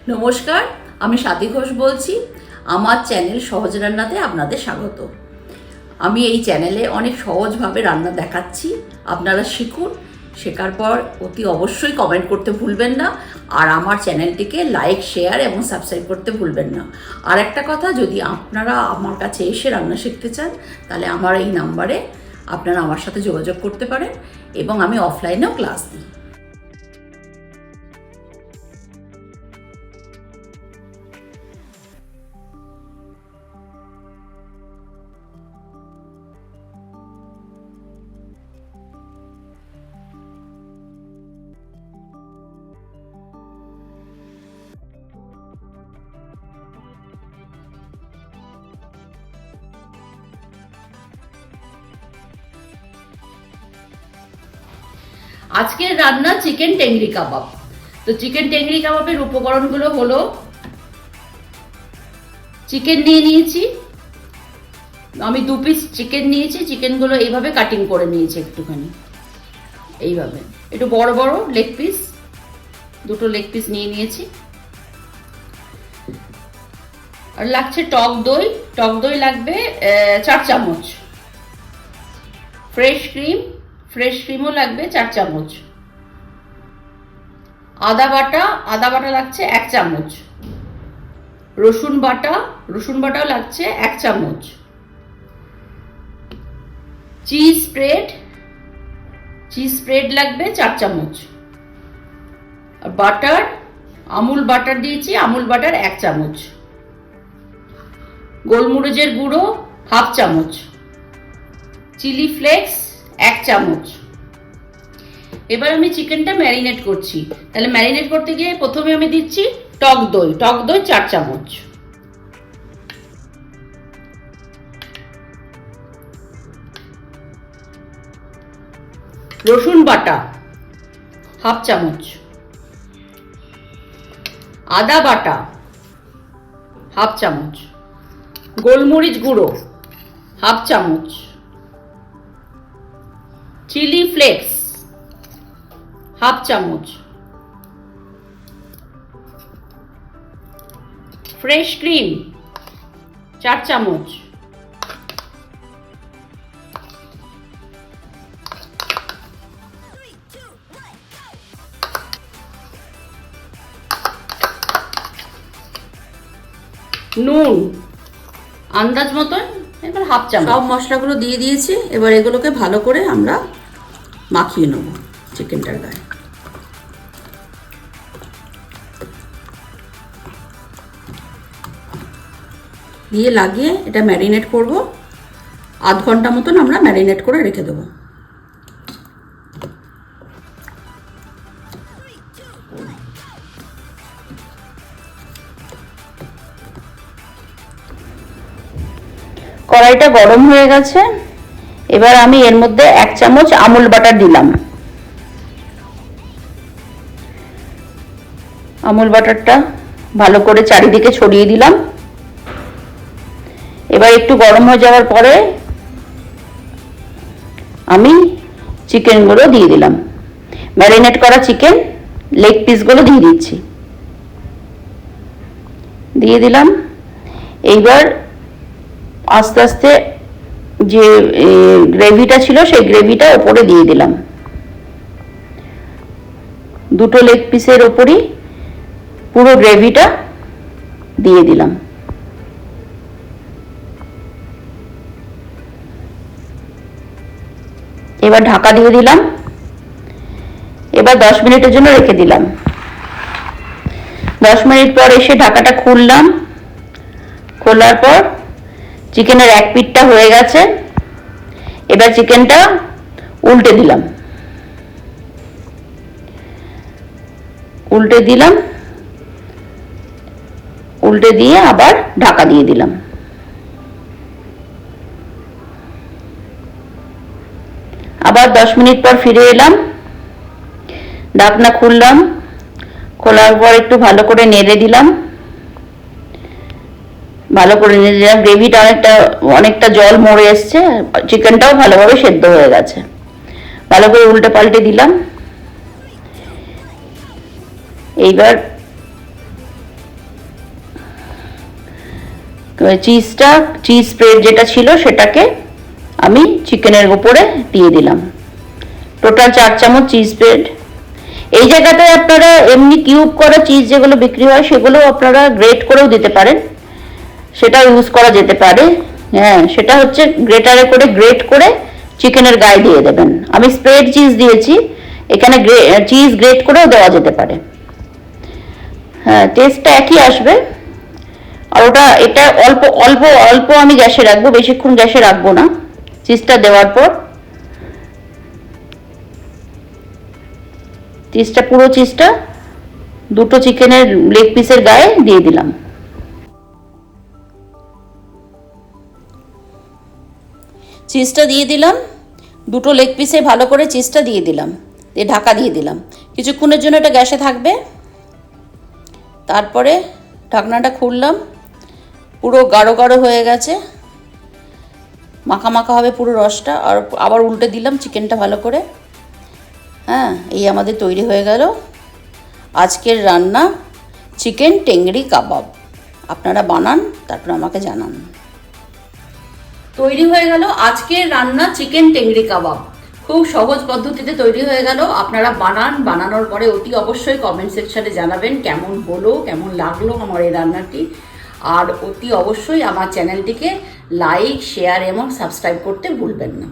নমস্কার, আমি স্বাতী ঘোষ বলছি। আমার চ্যানেল সহজ রান্নাতে আপনাদের স্বাগত। আমি এই চ্যানেলে অনেক সহজভাবে রান্না দেখাচ্ছি, আপনারা শিখুন। শেখার পর অতি অবশ্যই কমেন্ট করতে ভুলবেন না, আর আমার চ্যানেলটিকে লাইক, শেয়ার এবং সাবস্ক্রাইব করতে ভুলবেন না। আর একটা কথা, যদি আপনারা আমার কাছে এসে রান্না শিখতে চান, তাহলে আমার এই নাম্বারে আপনারা আমার সাথে যোগাযোগ করতে পারেন এবং আমি অফলাইনেও ক্লাস দিই। আজকের রান্না চিকেন টেংরি কাবাব। তো চিকেন টেংরি কাবাবের উপকরণগুলো হলো, চিকেন নিয়ে নিয়েছি, আমি 2 পিস চিকেন নিয়েছি। চিকেনগুলো এইভাবে কাটিং করে নিয়েছি, একটুখানি এইভাবে, একটু বড় বড় লেগ পিস, 2টো লেগ পিস নিয়ে নিয়েছি। আর লাগছে টক দই। টক দই লাগবে 4 চামচ। ফ্রেশ ক্রিমও লাগবে 4 চামচ। আদা বাটা লাগছে 1 চামচ। রসুন বাটাও লাগছে 1 চামচ। চিজ স্প্রেড লাগবে 4 চামচ। আর বাটার, আমুল বাটার দিয়েছি, আমুল বাটার 1 চামচ। গোলমরিচের গুঁড়ো 1/2 চামচ। চিলি ফ্লেক্স 1 চামচ। এবার আমি চিকেনটা ম্যারিনেট করছি। তাহলে ম্যারিনেট করতে গিয়ে প্রথমে আমি দিচ্ছি টক দই 4 চামচ। রসুন বাটা 1/2 চামচ। আদা বাটা 1/2 চামচ। গোলমরিচ গুঁড়ো 1/2 চামচ। চিলি ফ্লেক্স 1/2 চামচ। ফ্রেশ ক্রিম 4 চামচ। নুন আন্দাজ মতন, এবার 1/2 চামচ। সব মশলাগুলো দিয়ে দিয়েছি। এবার এগুলোকে ভালো করে আমরা মাখিয়ে নেব চিকেনটার গায়ে। দিয়ে লাগিয়ে এটা ম্যারিনেট করব। আধ ঘন্টা মতন আমরা ম্যারিনেট করে রেখে দেবো। কড়াইটা গরম হয়ে গেছে। এবার আমি এর মধ্যে 1 চামচ আমুল বাটার দিলাম। আমুল বাটারটা ভালো করে চারিদিকে ছড়িয়ে দিলাম। এবার একটু গরম হয়ে যাওয়ার পরে আমি চিকেনগুলো দিয়ে দিলাম। ম্যারিনেট করা চিকেন লেগ পিসগুলো দিয়ে দিচ্ছি, দিয়ে দিলাম। এইবার আস্তে আস্তে যে গ্রেভিটা ছিল সেই গ্রেভিটা ওপরে দিয়ে দিলাম। 2টো লেগ পিসের ওপরই পুরো গ্রেভিটা দিয়ে দিলাম। এবার ঢাকা দিয়ে দিলাম। এবার 10 মিনিটের জন্য রেখে দিলাম। 10 মিনিট পর এসে ঢাকাটা খুললাম। খোলার পর চিকেনের এক পিঠটা হয়ে গেছে। এবার চিকেনটা উল্টে দিলাম। উল্টে দিয়ে আবার ঢাকা দিয়ে দিলাম। আবার 10 মিনিট পর ফিরে এলাম। ঢাকনা খুললাম। খোলার পর একটু ভালো করে নেড়ে দিলাম। ভালো করে নেড়ে দিলাম। গ্রেভিটা অনেকটা জল মরে এসছে। চিকেনটাও ভালোভাবে সেদ্ধ হয়ে গেছে। ভালো করে উল্টে পাল্টে দিলাম। এইবার চিজ স্প্রেড যেটা ছিল সেটাকে আমি চিকেনের উপরে দিয়ে দিলাম। টোটাল 4 চামচ চিজ স্প্রেড। এই জায়গাতে আপনারা এমনি কিউব করা চিজ যেগুলো বিক্রি হয় সেগুলো আপনারা গ্রেট করেও দিতে পারেন, সেটা ইউজ করা যেতে পারে। হ্যাঁ, সেটা হচ্ছে গ্রেটারে করে গ্রেট করে চিকেনের গায়ে দিয়ে দেবেন। আমি স্প্রেড চিজ দিয়েছি, এখানে চিজ গ্রেট করেও দেওয়া যেতে পারে। হ্যাঁ, টেস্টটা একই আসবে। আর এটা অল্প অল্প অল্প আমি গ্যাসে রাখবো, বেশিক্ষণ গ্যাসে রাখবো না। চিজটা দেওয়ার পর পুরো চিজটা দুটো চিকেনের লেগ পিসের গায়ে দিয়ে দিলাম। চিজটা দিয়ে দিলাম, দুটো লেগ পিসে ভালো করে চিজটা দিয়ে দিলাম, দিয়ে ঢাকা দিয়ে দিলাম। কিছুক্ষণের জন্য এটা গ্যাসে থাকবে। তারপরে ঢাকনাটা খুললাম, পুরো গাঢ় গাঢ় হয়ে গেছে, মাখা মাখা হবে পুরো রসটা। আর আবার উল্টে দিলাম চিকেনটা ভালো করে। হ্যাঁ, এই আমাদের তৈরি হয়ে গেল আজকের রান্না চিকেন টেংরি কাবাব। আপনারা বানান, তারপর আমাকে জানান। তৈরি হয়ে গেল আজকের রান্না চিকেন টেংরি কাবাব। খুব সহজ পদ্ধতিতে তৈরি হয়ে গেল। আপনারা বানান, বানানোর পরে অতি অবশ্যই কমেন্ট সেকশনে জানাবেন কেমন হলো, কেমন লাগলো আমার এই রান্নাটি। আর অতি অবশ্যই আমার চ্যানেলটিকে লাইক, শেয়ার এবং সাবস্ক্রাইব করতে ভুলবেন না।